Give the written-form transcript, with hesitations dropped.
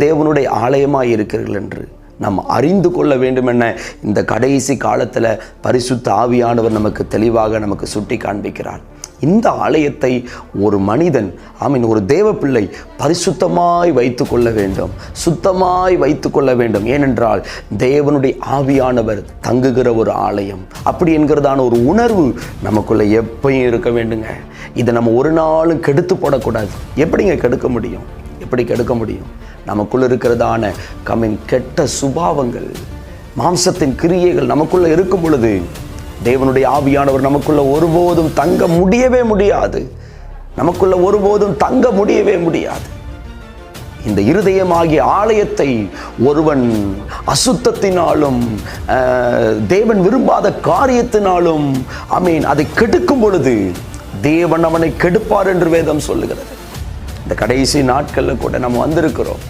தேவனுடைய ஆலயமாய் இருக்கிறீர்கள் என்று நாம் அறிந்து கொள்ள வேண்டும் என இந்த கடைசி காலத்தில் பரிசுத்த ஆவியானவர் நமக்கு தெளிவாக நமக்கு சுட்டி காண்பிக்கிறார். இந்த ஆலயத்தை ஒரு மனிதன் ஒரு தேவ பிள்ளை பரிசுத்தமாய் வைத்து கொள்ள வேண்டும், சுத்தமாய் வைத்து கொள்ள வேண்டும். ஏனென்றால் தேவனுடைய ஆவியானவர் தங்குகிற ஒரு ஆலயம் அப்படி என்கிறதான ஒரு உணர்வு நமக்குள்ள எப்பயும் இருக்க வேண்டுங்க. இதை நம்ம ஒரு நாளும் கெடுத்து போடக்கூடாது. எப்படிங்க கெடுக்க முடியும்? எப்படி கெடுக்க முடியும்? நமக்குள்ள இருக்கிறதான கெட்ட சுபாவங்கள், மாம்சத்தின் கிரியைகள் நமக்குள்ள இருக்கும் பொழுது தேவனுடைய ஆவியானவர் நமக்குள்ள ஒருபோதும் தங்க முடியவே முடியாது. நமக்குள்ள ஒருபோதும் தங்க முடியவே முடியாது. இந்த இருதயமாகிய ஆலயத்தை ஒருவன் அசுத்தத்தினாலும் தேவன் விரும்பாத காரியத்தினாலும் அதை கெடுக்கும் பொழுது தேவன் அவனை கெடுப்பார் என்று வேதம் சொல்லுகிறது. இந்த கடைசி நாட்கள்ல கூட நம்ம வந்திருக்கிறோம்.